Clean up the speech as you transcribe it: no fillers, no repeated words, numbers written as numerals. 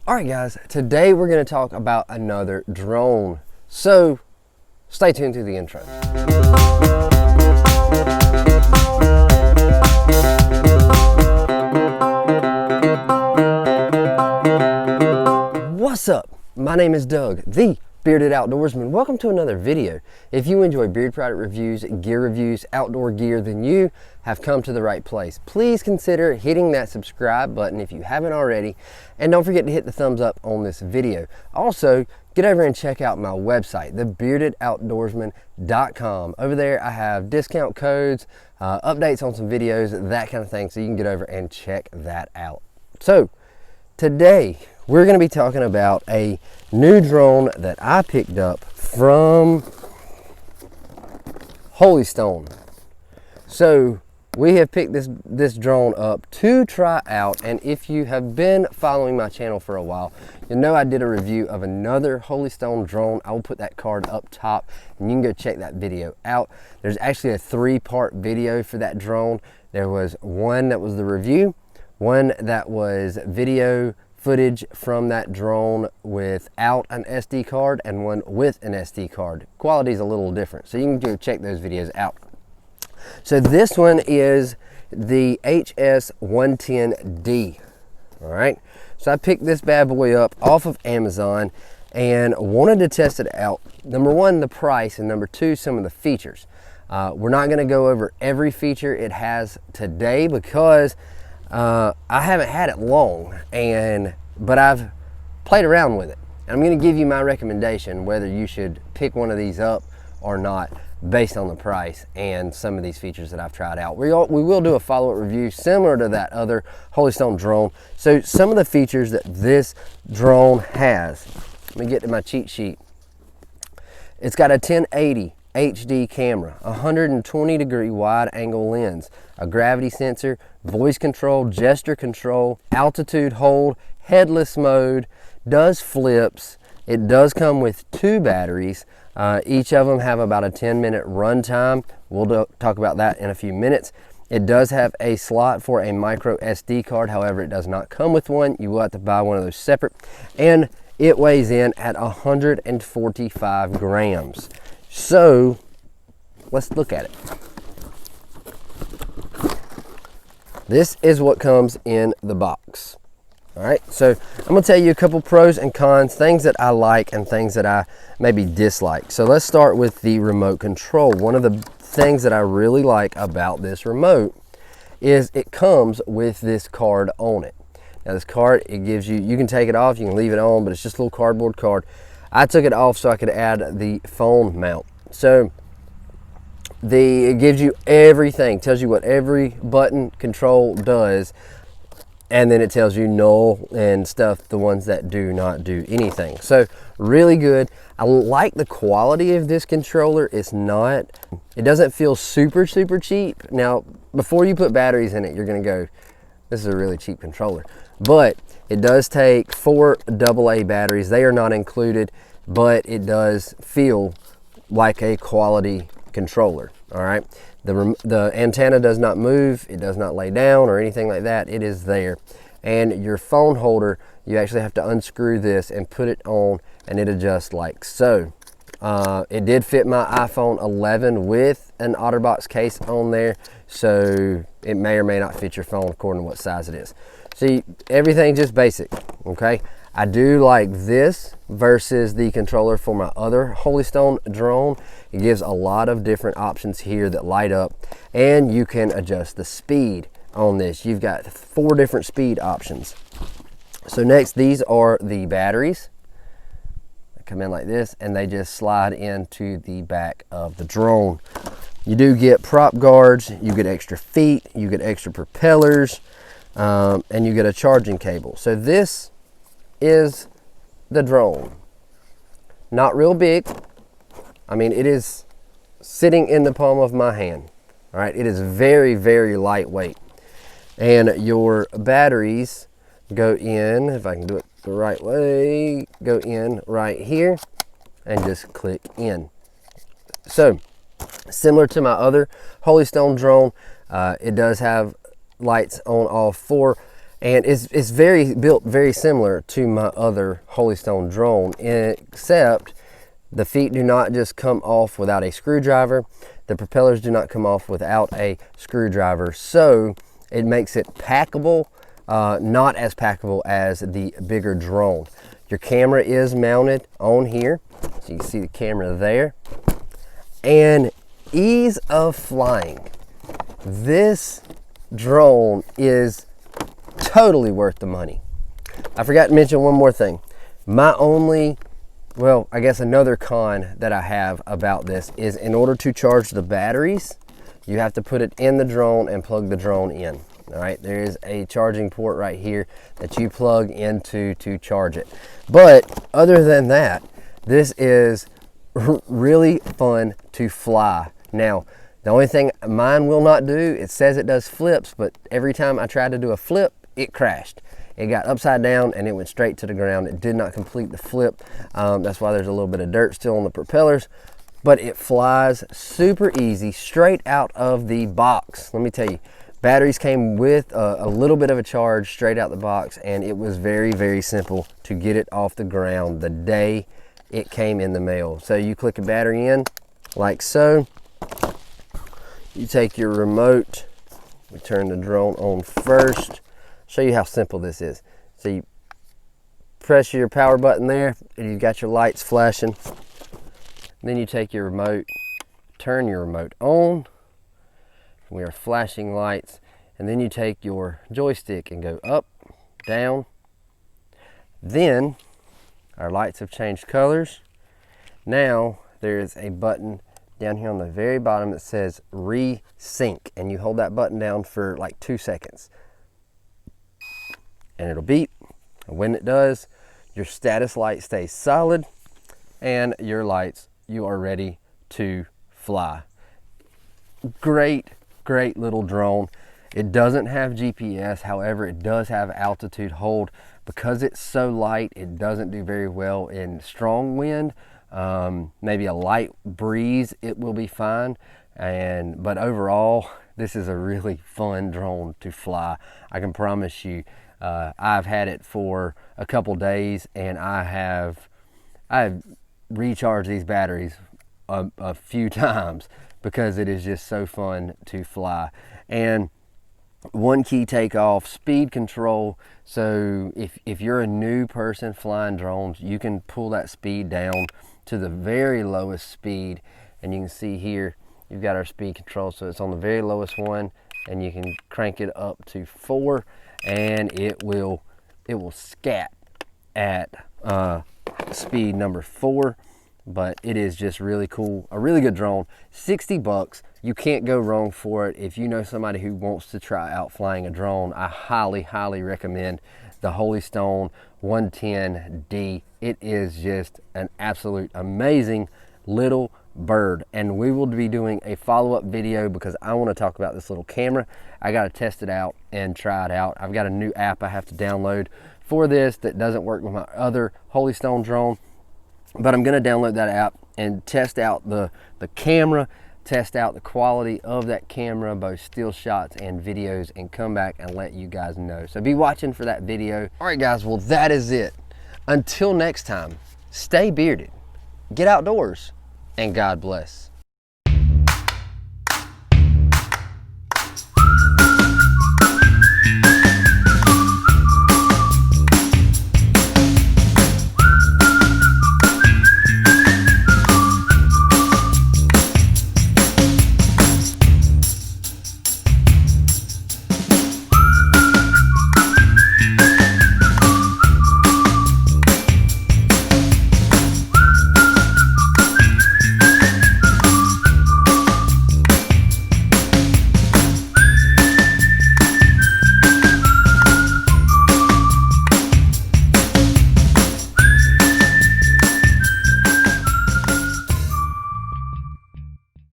Alright guys, today we're going to talk about another drone. So, stay tuned to the intro. What's up? My name is Doug, the Bearded Outdoorsman. Welcome to another video. If you enjoy beard product reviews, gear reviews, outdoor gear, then you have come to the right place. Please consider hitting that subscribe button if you haven't already, and don't forget to hit the thumbs up on this video. Also, get over and check out my website, thebeardedoutdoorsman.com. Over there I have discount codes, updates on some videos, that kind of thing, so you can get over and check that out. So today we're going to be talking about a new drone that I picked up from Holy Stone. So we have picked this drone up to try out, and if you have been following my channel for a while, you know I did a review of another Holy Stone drone. I will put that card up top and you can go check that video out. There's actually a 3-part video for that drone. There was one that was the review, one that was video footage from that drone without an SD card, and one with an SD card. Quality is a little different, so you can go check those videos out. So this one is the HS110D. All right, so I picked this bad boy up off of Amazon and wanted to test it out. Number one, the price, and number two, some of the features. We're not going to go over every feature it has today because I haven't had it long, but I've played around with it. I'm going to give you my recommendation whether you should pick one of these up or not based on the price and some of these features that I've tried out. We will do a follow-up review similar to that other Holy Stone drone. So some of the features that this drone has. Let me get to my cheat sheet. It's got a 1080 HD camera, 120-degree wide angle lens, a gravity sensor, voice control, gesture control, altitude hold, headless mode, does flips. It does come with 2 batteries. Each of them have about a 10-minute run time. We'll talk about that in a few minutes. It does have a slot for a micro SD card. However, it does not come with one. You will have to buy one of those separate. And it weighs in at 145 grams. So let's look at it. This is what comes in the box. All right, so I'm gonna tell you a couple pros and cons, things that I like and things that I maybe dislike. So let's start with the remote control. One of the things that I really like about this remote is it comes with this card on it. Now this card, it gives you, you can take it off, you can leave it on, but it's just a little cardboard card. I took it off so I could add the phone mount. So it gives you everything, tells you what every button control does, and then it tells you null and stuff, the ones that do not do anything. So really good. I like the quality of this controller. It doesn't feel super cheap. Now before you put batteries in it, you're gonna go, this is a really cheap controller. But it does take 4 AA batteries. They are not included, but it does feel like a quality controller. All right, the antenna does not move, it does not lay down or anything like that. It is there. And your phone holder, you actually have to unscrew this and put it on, and it adjusts like so. It did fit my iPhone 11 with an OtterBox case on there, so it may or may not fit your phone according to what size it is. See, everything just basic, okay? I do like this versus the controller for my other Holy Stone drone. It gives a lot of different options here that light up, and you can adjust the speed on this. You've got 4 different speed options. So next, these are the batteries. They come in like this, and they just slide into the back of the drone. You do get prop guards, you get extra feet, you get extra propellers, and you get a charging cable. So this is the drone. Not real big. I mean, it is sitting in the palm of my hand. All right, it is very lightweight. And your batteries go in, if I can do it the right way, go in right here and just click in. So similar to my other Holy Stone drone, it does have lights on all 4. And it's built very similar to my other Holystone drone, except the feet do not just come off without a screwdriver. The propellers do not come off without a screwdriver. So it makes it packable, not as packable as the bigger drone. Your camera is mounted on here. So you can see the camera there. And ease of flying. This drone is totally worth the money. I forgot to mention one more thing. I guess another con that I have about this is, in order to charge the batteries, you have to put it in the drone and plug the drone in. All right, there is a charging port right here that you plug into to charge it. But other than that, this is really fun to fly. Now, the only thing mine will not do, it says it does flips, but every time I tried to do a flip, it crashed. It got upside down and it went straight to the ground. It did not complete the flip. That's why there's a little bit of dirt still on the propellers, but it flies super easy straight out of the box. Let me tell you, batteries came with a little bit of a charge straight out the box, and it was very, very simple to get it off the ground the day it came in the mail. So you click a battery in like so. You take your remote, we turn the drone on first. Show you how simple this is. So you press your power button there and you've got your lights flashing. Then you take your remote, turn your remote on. We are flashing lights. And then you take your joystick and go up, down. Then our lights have changed colors. Now there is a button down here on the very bottom that says resync, and you hold that button down for like 2 seconds. And it'll beep, and when it does, your status light stays solid, and your lights, you are ready to fly. Great little drone. It doesn't have GPS, however, it does have altitude hold. Because it's so light, it doesn't do very well in strong wind. Maybe a light breeze, it will be fine. But overall, this is a really fun drone to fly. I can promise you. I've had it for a couple days, and I've recharged these batteries a few times because it is just so fun to fly. And one key takeoff, speed control. So if you're a new person flying drones, you can pull that speed down to the very lowest speed, and you can see here you've got our speed control, so it's on the very lowest one, and you can crank it up to 4, and it will scat at speed number 4. But it is just really cool, a really good drone. 60 bucks, you can't go wrong for it. If you know somebody who wants to try out flying a drone, I highly recommend the Holystone 110D. It is just an absolute amazing little bird, and we will be doing a follow-up video because I want to talk about this little camera. I got to test it out and try it out. I've got a new app I have to download for this that doesn't work with my other Holystone drone, but I'm going to download that app and test out the camera, test out the quality of that camera, both still shots and videos, and come back and let you guys know. So be watching for that video. All right, guys, well, that is it. Until next time, stay bearded, get outdoors, and God bless.